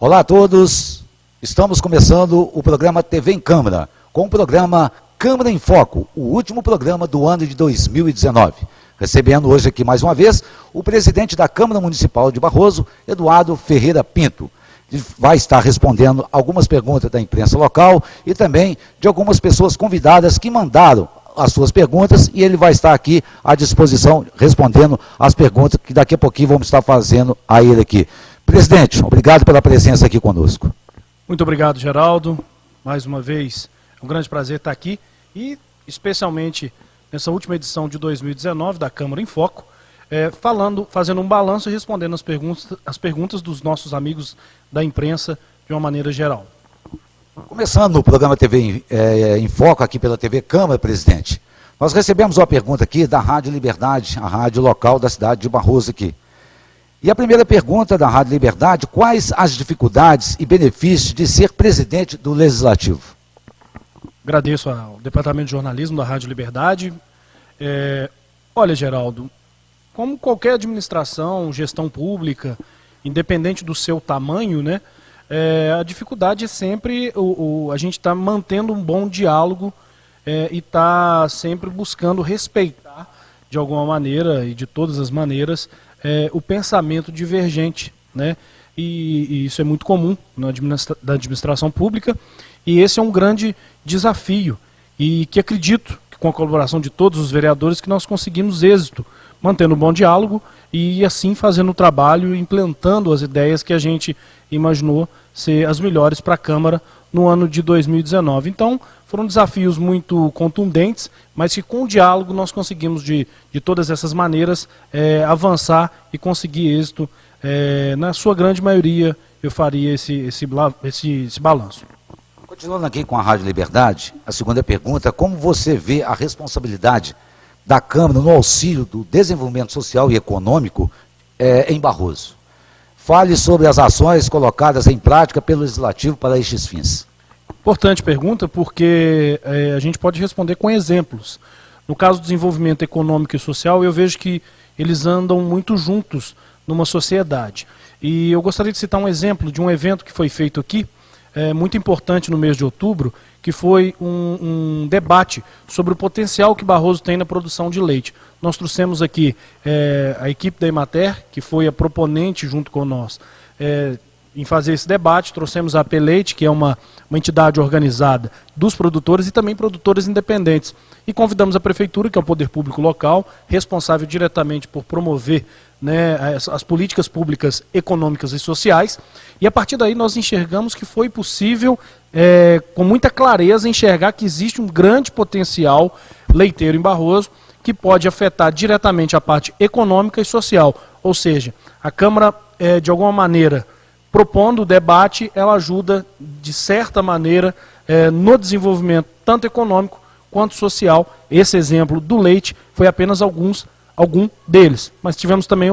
Olá a todos, estamos começando o programa TV em Câmara, com o programa Câmara em Foco, o último programa do ano de 2019. Recebendo hoje aqui mais uma vez o presidente da Câmara Municipal de Barroso, Eduardo Ferreira Pinto. Ele vai estar respondendo algumas perguntas da imprensa local e também de algumas pessoas convidadas que mandaram as suas perguntas, e ele vai estar aqui à disposição respondendo as perguntas que daqui a pouquinho vamos estar fazendo a ele aqui. Presidente, obrigado pela presença aqui conosco. Muito obrigado, Geraldo. Mais uma vez, é um grande prazer estar aqui e especialmente nessa última edição de 2019 da Câmara em Foco, fazendo um balanço e respondendo as perguntas dos nossos amigos da imprensa de uma maneira geral. Começando o programa TV em Foco aqui pela TV Câmara, presidente, nós recebemos uma pergunta aqui da Rádio Liberdade, a rádio local da cidade de Barroso aqui. E a primeira pergunta da Rádio Liberdade: quais as dificuldades e benefícios de ser presidente do Legislativo? Agradeço ao Departamento de Jornalismo da Rádio Liberdade. Olha, Geraldo, como qualquer administração, gestão pública, independente do seu tamanho, né, a dificuldade é sempre a gente está mantendo um bom diálogo e está sempre buscando respeitar, de alguma maneira e de todas as maneiras, o pensamento divergente, né? E isso é muito comum na administração pública, e esse é um grande desafio, e que acredito que com a colaboração de todos os vereadores que nós conseguimos êxito, mantendo um bom diálogo e assim fazendo o trabalho, implantando as ideias que a gente imaginou ser as melhores para a Câmara no ano de 2019. Então, foram desafios muito contundentes, mas que com o diálogo nós conseguimos de todas essas maneiras avançar e conseguir êxito. Na sua grande maioria, eu faria esse balanço. Continuando aqui com a Rádio Liberdade, a segunda pergunta: como você vê a responsabilidade da Câmara no auxílio do desenvolvimento social e econômico em Barroso? Fale sobre as ações colocadas em prática pelo Legislativo para estes fins. Importante pergunta, porque a gente pode responder com exemplos. No caso do desenvolvimento econômico e social, eu vejo que eles andam muito juntos numa sociedade. E eu gostaria de citar um exemplo de um evento que foi feito aqui, muito importante no mês de outubro, que foi um debate sobre o potencial que Barroso tem na produção de leite. Nós trouxemos aqui a equipe da Emater, que foi a proponente junto com nós em fazer esse debate. Trouxemos a AP Leite, que é uma entidade organizada dos produtores e também produtores independentes. E convidamos a Prefeitura, que é o poder público local, responsável diretamente por promover, né, as políticas públicas econômicas e sociais. E a partir daí nós enxergamos que foi possível, com muita clareza, enxergar que existe um grande potencial leiteiro em Barroso, que pode afetar diretamente a parte econômica e social. Ou seja, a Câmara, de alguma maneira, propondo o debate, ela ajuda, de certa maneira, no desenvolvimento tanto econômico quanto social. Esse exemplo do leite foi apenas algum deles. Mas tivemos também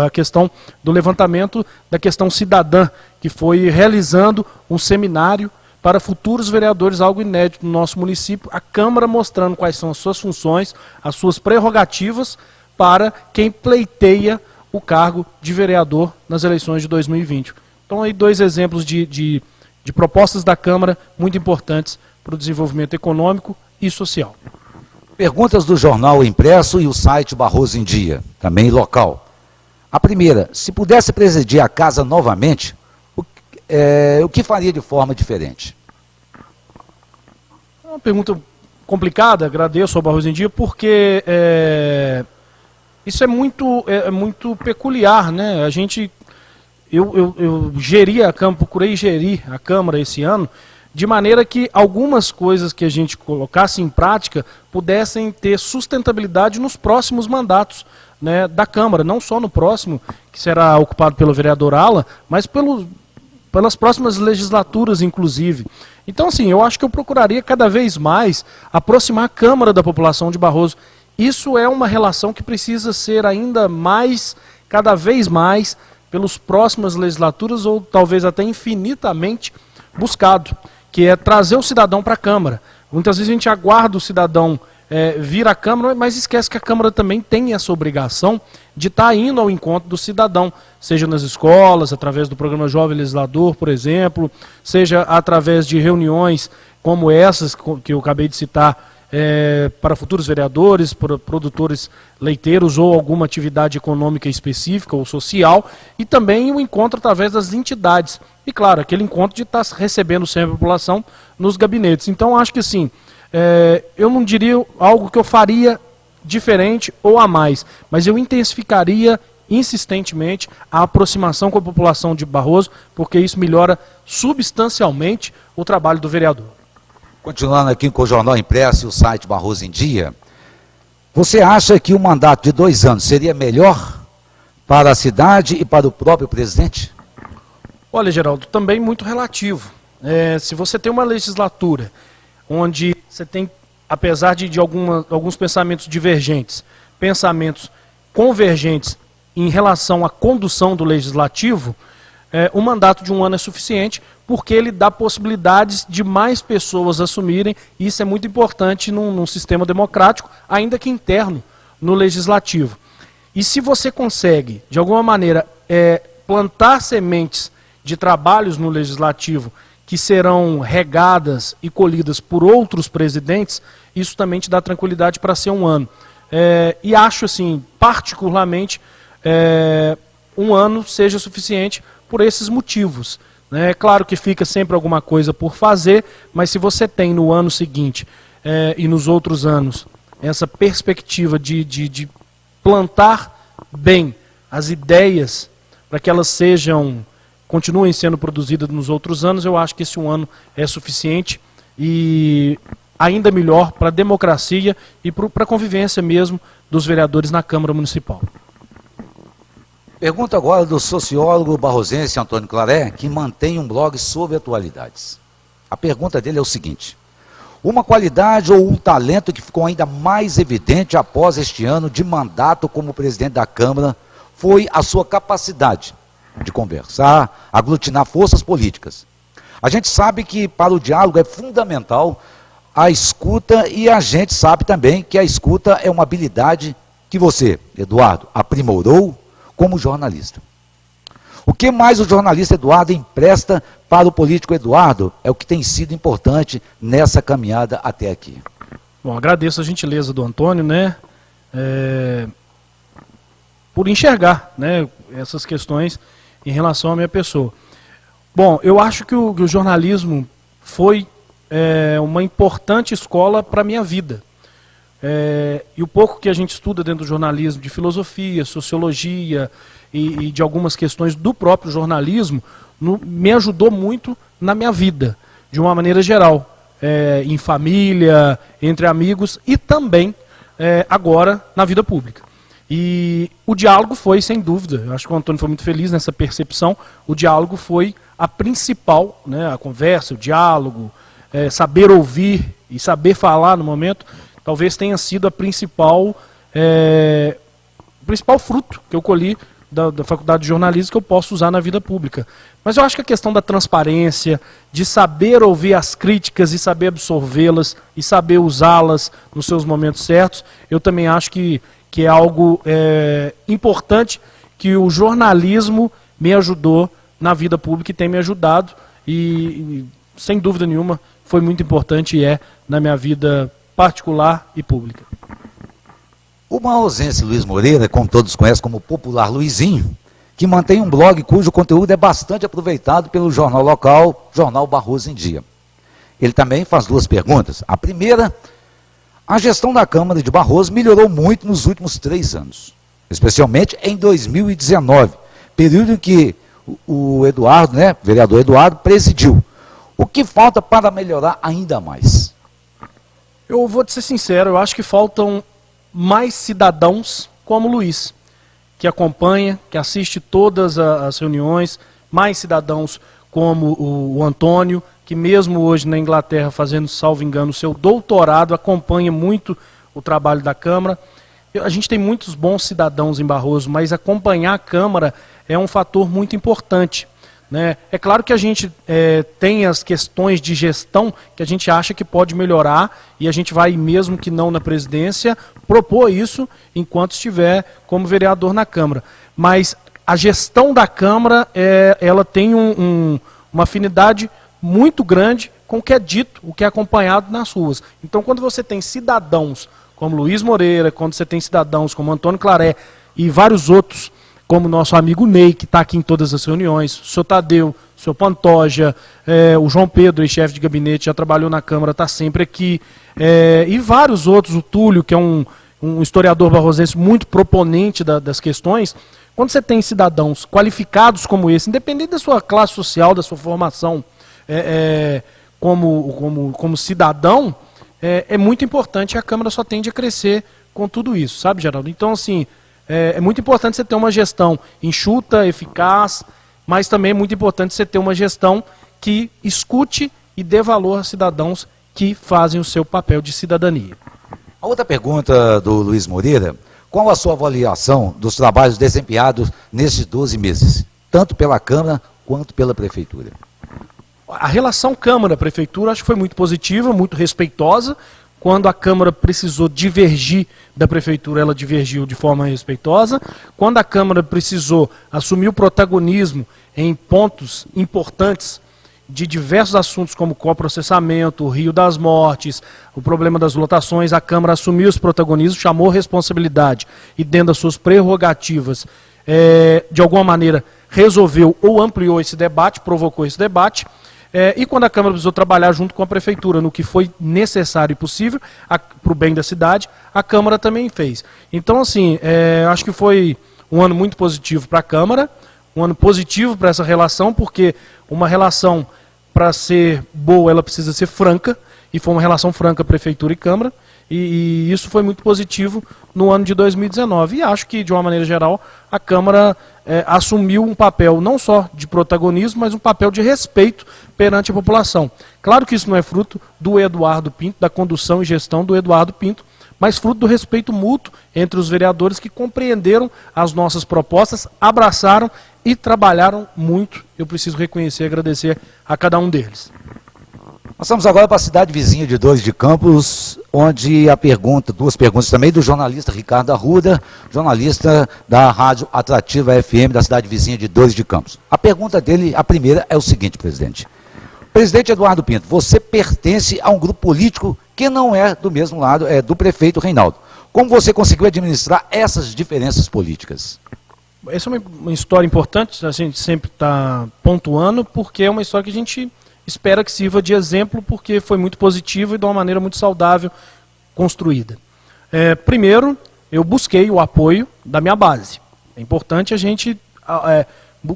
a questão do levantamento da questão cidadã, que foi realizando um seminário para futuros vereadores, algo inédito no nosso município, a Câmara mostrando quais são as suas funções, as suas prerrogativas para quem pleiteia o cargo de vereador nas eleições de 2020. Então, aí dois exemplos de propostas da Câmara muito importantes para o desenvolvimento econômico e social. Perguntas do jornal impresso e o site Barroso em Dia, também local. A primeira: se pudesse presidir a casa novamente, o que faria de forma diferente? É uma pergunta complicada, agradeço ao Barroso em Dia, porque isso é muito peculiar, né? Eu geri a Câmara, procurei gerir a Câmara esse ano, de maneira que algumas coisas que a gente colocasse em prática pudessem ter sustentabilidade nos próximos mandatos, né, da Câmara, não só no próximo, que será ocupado pelo vereador Alan, mas pelas próximas legislaturas, inclusive. Então, assim, eu acho que eu procuraria cada vez mais aproximar a Câmara da população de Barroso. Isso é uma relação que precisa ser ainda mais, cada vez mais, pelas próximas legislaturas, ou talvez até infinitamente buscado, que é trazer o cidadão para a Câmara. Muitas vezes a gente aguarda o cidadão vir à Câmara, mas esquece que a Câmara também tem essa obrigação de estar indo ao encontro do cidadão, seja nas escolas, através do programa Jovem Legislador, por exemplo, seja através de reuniões como essas que eu acabei de citar, para futuros vereadores, para produtores leiteiros ou alguma atividade econômica específica ou social, e também o encontro através das entidades. E claro, aquele encontro de estar recebendo sempre a população nos gabinetes. Então acho que assim, eu não diria algo que eu faria diferente ou a mais, mas eu intensificaria insistentemente a aproximação com a população de Barroso, porque isso melhora substancialmente o trabalho do vereador. Continuando aqui com o Jornal Impresso e o site Barroso em Dia, você acha que o mandato de 2 anos seria melhor para a cidade e para o próprio presidente? Olha, Geraldo, também muito relativo. Se você tem uma legislatura onde você tem, apesar de alguns pensamentos divergentes, pensamentos convergentes em relação à condução do legislativo, o mandato de 1 ano é suficiente, porque ele dá possibilidades de mais pessoas assumirem, e isso é muito importante num sistema democrático, ainda que interno, no legislativo. E se você consegue, de alguma maneira, plantar sementes de trabalhos no legislativo que serão regadas e colhidas por outros presidentes, isso também te dá tranquilidade para ser 1 ano. E acho, assim, particularmente, 1 ano seja suficiente por esses motivos. É claro que fica sempre alguma coisa por fazer, mas se você tem no ano seguinte e nos outros anos essa perspectiva de plantar bem as ideias para que elas continuem sendo produzidas nos outros anos, eu acho que esse 1 ano é suficiente e ainda melhor para a democracia e para a convivência mesmo dos vereadores na Câmara Municipal. Pergunta agora do sociólogo barrosense Antônio Claré, que mantém um blog sobre atualidades. A pergunta dele é o seguinte: uma qualidade ou um talento que ficou ainda mais evidente após este ano de mandato como presidente da Câmara foi a sua capacidade de conversar, aglutinar forças políticas. A gente sabe que para o diálogo é fundamental a escuta, e a gente sabe também que a escuta é uma habilidade que você, Eduardo, aprimorou como jornalista. O que mais o jornalista Eduardo empresta para o político Eduardo é o que tem sido importante nessa caminhada até aqui. Bom, agradeço a gentileza do Antônio, né, por enxergar, né, essas questões em relação à minha pessoa. Bom, eu acho que o jornalismo foi uma importante escola para a minha vida. E o pouco que a gente estuda dentro do jornalismo, de filosofia, sociologia e de algumas questões do próprio jornalismo, me ajudou muito na minha vida, de uma maneira geral, em família, entre amigos e também agora na vida pública. E o diálogo foi, sem dúvida, eu acho que o Antônio foi muito feliz nessa percepção, o diálogo foi a principal, né, a conversa, o diálogo, saber ouvir e saber falar no momento, talvez tenha sido o principal fruto que eu colhi da Faculdade de Jornalismo que eu posso usar na vida pública. Mas eu acho que a questão da transparência, de saber ouvir as críticas e saber absorvê-las e saber usá-las nos seus momentos certos, eu também acho que é algo importante que o jornalismo me ajudou na vida pública e tem me ajudado e sem dúvida nenhuma, foi muito importante e na minha vida particular e pública. O barrosense Luiz Moreira, como todos conhecem como popular Luizinho, que mantém um blog cujo conteúdo é bastante aproveitado pelo jornal local, Jornal Barroso em Dia. Ele também faz 2 perguntas. A primeira: a gestão da Câmara de Barroso melhorou muito nos últimos 3 anos, especialmente em 2019, período em que o Eduardo, né, vereador Eduardo, presidiu. O que falta para melhorar ainda mais? Eu vou te ser sincero, eu acho que faltam mais cidadãos como o Luiz, que acompanha, que assiste todas as reuniões, mais cidadãos como o Antônio, que mesmo hoje na Inglaterra, fazendo, salvo engano, o seu doutorado, acompanha muito o trabalho da Câmara. A gente tem muitos bons cidadãos em Barroso, mas acompanhar a Câmara é um fator muito importante. né? É claro que a gente tem as questões de gestão que a gente acha que pode melhorar e a gente vai, mesmo que não na presidência, propor isso enquanto estiver como vereador na Câmara. Mas a gestão da Câmara, ela tem uma afinidade muito grande com o que é dito, o que é acompanhado nas ruas. Então, quando você tem cidadãos como Luiz Moreira, quando você tem cidadãos como Antônio Claré e vários outros, como nosso amigo Ney, que está aqui em todas as reuniões, o senhor Tadeu, o senhor Pantoja, o João Pedro, ex-chefe de gabinete, já trabalhou na Câmara, está sempre aqui, e vários outros, o Túlio, que é um historiador barrosense muito proponente das questões. Quando você tem cidadãos qualificados como esse, independente da sua classe social, da sua formação como cidadão, é muito importante, e a Câmara só tende a crescer com tudo isso, sabe, Geraldo? Então, assim, é muito importante você ter uma gestão enxuta, eficaz, mas também é muito importante você ter uma gestão que escute e dê valor a cidadãos que fazem o seu papel de cidadania. A outra pergunta do Luiz Moreira: qual a sua avaliação dos trabalhos desempenhados nesses 12 meses, tanto pela Câmara quanto pela Prefeitura? A relação Câmara-Prefeitura acho que foi muito positiva, muito respeitosa. Quando a Câmara precisou divergir da Prefeitura, ela divergiu de forma respeitosa. Quando a Câmara precisou assumir o protagonismo em pontos importantes de diversos assuntos, como coprocessamento, o Rio das Mortes, o problema das lotações, a Câmara assumiu os protagonismos, chamou responsabilidade e, dentro das suas prerrogativas, de alguma maneira resolveu ou ampliou esse debate, provocou esse debate. E quando a Câmara precisou trabalhar junto com a Prefeitura no que foi necessário e possível para o bem da cidade, a Câmara também fez. Então, assim, acho que foi um ano muito positivo para a Câmara, um ano positivo para essa relação, porque uma relação, para ser boa, ela precisa ser franca, e foi uma relação franca Prefeitura e Câmara, e isso foi muito positivo no ano de 2019. E acho que, de uma maneira geral, a Câmara assumiu um papel não só de protagonismo, mas um papel de respeito perante a população. Claro que isso não é fruto do Eduardo Pinto, da condução e gestão do Eduardo Pinto, mas fruto do respeito mútuo entre os vereadores que compreenderam as nossas propostas, abraçaram e trabalharam muito. Eu preciso reconhecer e agradecer a cada um deles. Nós vamos agora para a cidade vizinha de Dores de Campos, onde duas perguntas também do jornalista Ricardo Arruda, jornalista da Rádio Atrativa FM da cidade vizinha de Dores de Campos. A pergunta dele, a primeira, é o seguinte, presidente. Presidente Eduardo Pinto, você pertence a um grupo político que não é do mesmo lado, é do prefeito Reinaldo. Como você conseguiu administrar essas diferenças políticas? Essa é uma história importante, a gente sempre está pontuando, porque é uma história que a gente espera que sirva de exemplo, porque foi muito positivo e de uma maneira muito saudável construída. Primeiro, eu busquei o apoio da minha base. É importante a gente,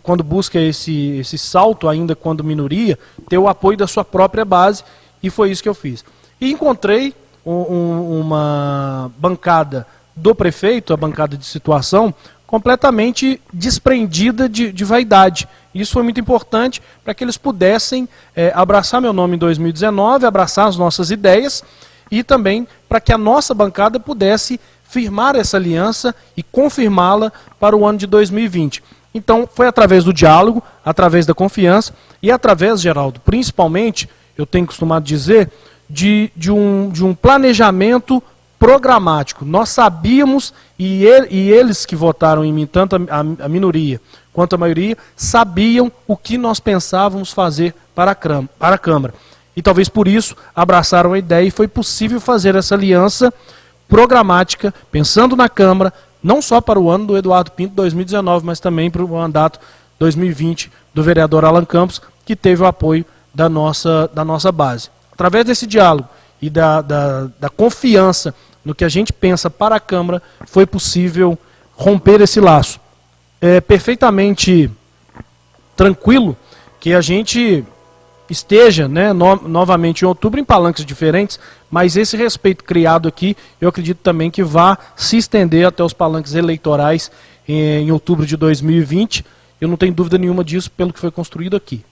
quando busca esse salto, ainda quando minoria, ter o apoio da sua própria base, e foi isso que eu fiz. E encontrei uma bancada do prefeito, a bancada de situação, completamente desprendida de vaidade. Isso foi muito importante para que eles pudessem abraçar meu nome em 2019, abraçar as nossas ideias, e também para que a nossa bancada pudesse firmar essa aliança e confirmá-la para o ano de 2020. Então, foi através do diálogo, através da confiança e através, Geraldo, principalmente, eu tenho costumado dizer, de um planejamento programático. Nós sabíamos, e eles que votaram em mim, tanto a minoria quanto a maioria, sabiam o que nós pensávamos fazer para a Câmara. E talvez por isso abraçaram a ideia e foi possível fazer essa aliança programática, pensando na Câmara, não só para o ano do Eduardo Pinto 2019, mas também para o mandato 2020 do vereador Alan Campos, que teve o apoio da nossa base. Através desse diálogo e da confiança no que a gente pensa para a Câmara, foi possível romper esse laço. É perfeitamente tranquilo que a gente esteja, né, novamente em outubro em palanques diferentes, mas esse respeito criado aqui, eu acredito também que vá se estender até os palanques eleitorais em outubro de 2020. Eu não tenho dúvida nenhuma disso pelo que foi construído aqui.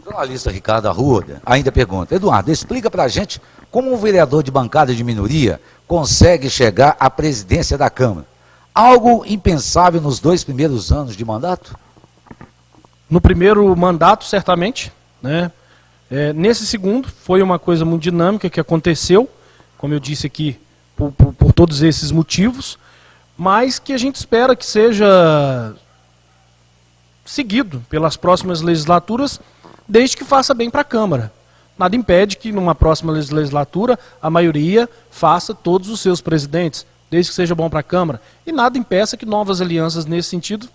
O jornalista Ricardo Arruda ainda pergunta: Eduardo, explica para a gente como um vereador de bancada de minoria consegue chegar à presidência da Câmara. Algo impensável nos 2 primeiros anos de mandato? no primeiro mandato, certamente, né? Nesse segundo, foi uma coisa muito dinâmica que aconteceu, como eu disse aqui, por todos esses motivos, mas que a gente espera que seja seguido pelas próximas legislaturas, desde que faça bem para a Câmara. Nada impede que numa próxima legislatura a maioria faça todos os seus presidentes, desde que seja bom para a Câmara. E nada impeça que novas alianças nesse sentido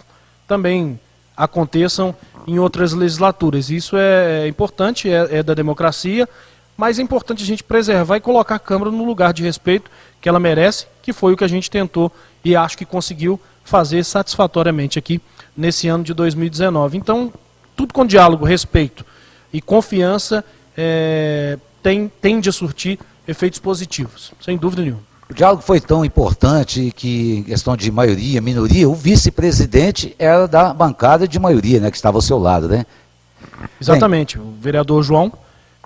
também aconteçam em outras legislaturas. Isso é importante, é da democracia, mas é importante a gente preservar e colocar a Câmara no lugar de respeito que ela merece, que foi o que a gente tentou e acho que conseguiu fazer satisfatoriamente aqui nesse ano de 2019. Então, tudo com diálogo, respeito e confiança tende a surtir efeitos positivos, sem dúvida nenhuma. O diálogo foi tão importante que, em questão de maioria, minoria, o vice-presidente era da bancada de maioria, né, que estava ao seu lado, né? Exatamente, o vereador João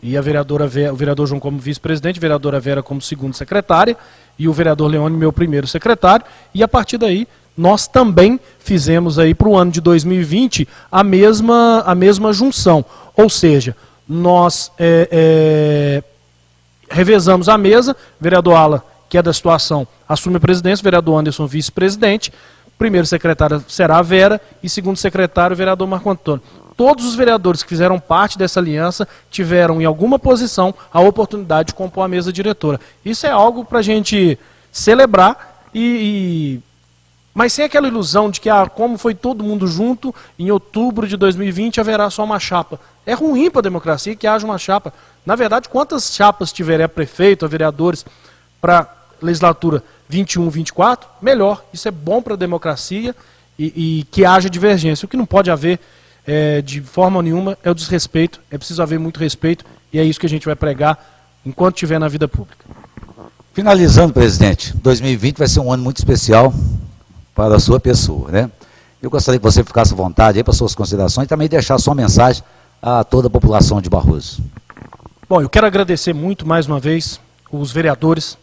e a vereadora Vera, o vereador João como vice-presidente, a vereadora Vera como segundo secretária e o vereador Leone, meu primeiro secretário, e a partir daí nós também fizemos aí para o ano de 2020 a mesma junção, ou seja, nós revezamos a mesa, vereador Ala, que é da situação, assume a presidência, vereador Anderson, vice-presidente, primeiro secretário será a Vera e segundo secretário o vereador Marco Antônio. Todos os vereadores que fizeram parte dessa aliança tiveram em alguma posição a oportunidade de compor a mesa diretora. Isso é algo para a gente celebrar mas sem aquela ilusão de que, como foi todo mundo junto, em outubro de 2020 haverá só uma chapa. É ruim para a democracia que haja uma chapa. Na verdade, quantas chapas tiver a prefeito, a vereadores, para legislatura 21, 24, melhor. Isso é bom para a democracia e que haja divergência. O que não pode haver de forma nenhuma é o desrespeito. É preciso haver muito respeito e é isso que a gente vai pregar enquanto estiver na vida pública. Finalizando, presidente, 2020 vai ser um ano muito especial para a sua pessoa, né? Eu gostaria que você ficasse à vontade aí para suas considerações e também deixar sua mensagem a toda a população de Barroso. Bom, eu quero agradecer muito mais uma vez os vereadores.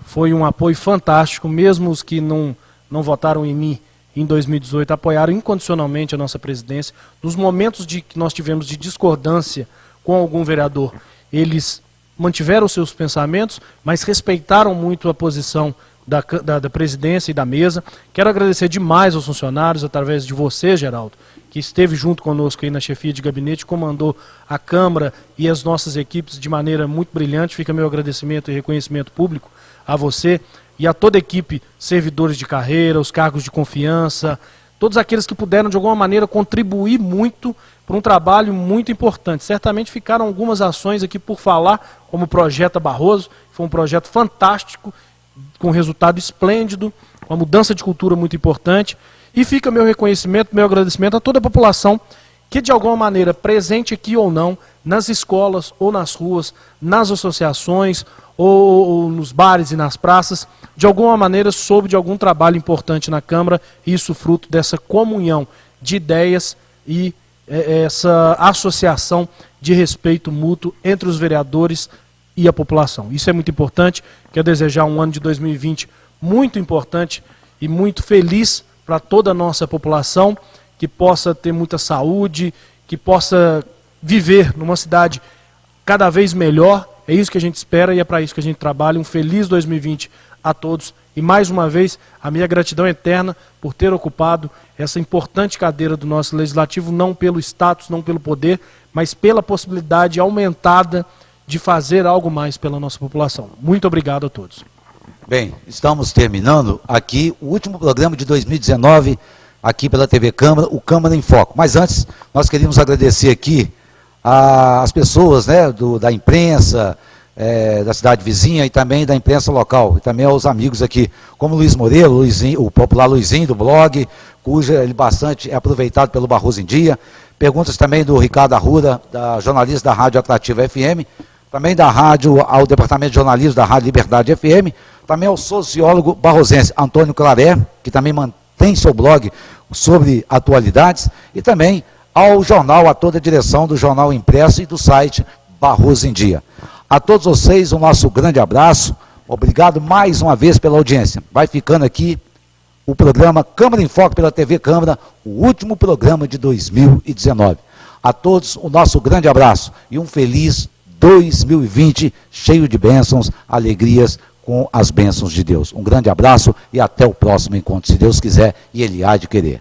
Foi um apoio fantástico, mesmo os que não votaram em mim em 2018, apoiaram incondicionalmente a nossa presidência. Nos momentos que nós tivemos de discordância com algum vereador, eles mantiveram seus pensamentos, mas respeitaram muito a posição da presidência e da mesa. Quero agradecer demais aos funcionários, através de você, Geraldo, que esteve junto conosco aí na chefia de gabinete, comandou a Câmara e as nossas equipes de maneira muito brilhante. Fica meu agradecimento e reconhecimento público a você e a toda a equipe, servidores de carreira, os cargos de confiança, todos aqueles que puderam de alguma maneira contribuir muito para um trabalho muito importante. Certamente ficaram algumas ações aqui por falar, como o Projeto Barroso, foi um projeto fantástico, com resultado esplêndido, uma mudança de cultura muito importante. E fica meu reconhecimento, meu agradecimento a toda a população que de alguma maneira, presente aqui ou não, nas escolas ou nas ruas, nas associações ou nos bares e nas praças, de alguma maneira soube de algum trabalho importante na Câmara, isso fruto dessa comunhão de ideias e essa associação de respeito mútuo entre os vereadores e a população. Isso é muito importante. Quero desejar um ano de 2020 muito importante e muito feliz para toda a nossa população, que possa ter muita saúde, que possa viver numa cidade cada vez melhor. É isso que a gente espera e é para isso que a gente trabalha. Um feliz 2020 a todos. E mais uma vez, a minha gratidão eterna por ter ocupado essa importante cadeira do nosso legislativo, não pelo status, não pelo poder, mas pela possibilidade aumentada de fazer algo mais pela nossa população. Muito obrigado a todos. Bem, estamos terminando aqui o último programa de 2019, aqui pela TV Câmara, o Câmara em Foco. Mas antes, nós queríamos agradecer aqui às pessoas, né, da imprensa, da cidade vizinha e também da imprensa local, e também aos amigos aqui, como Luiz Moreira, o popular Luizinho do blog, cujo ele bastante é aproveitado pelo Barroso em Dia. Perguntas também do Ricardo Arruda, jornalista da Rádio Atrativa FM, também da rádio, ao Departamento de Jornalismo da Rádio Liberdade FM, também ao sociólogo barrosense Antônio Claré, que também mantém seu blog sobre atualidades, e também ao jornal, a toda a direção do Jornal Impresso e do site Barroso em Dia. A todos vocês, o nosso grande abraço, obrigado mais uma vez pela audiência. Vai ficando aqui o programa Câmara em Foco pela TV Câmara, o último programa de 2019. A todos, o nosso grande abraço e um feliz 2020, cheio de bênçãos, alegrias, com as bênçãos de Deus. Um grande abraço e até o próximo encontro, se Deus quiser e Ele há de querer.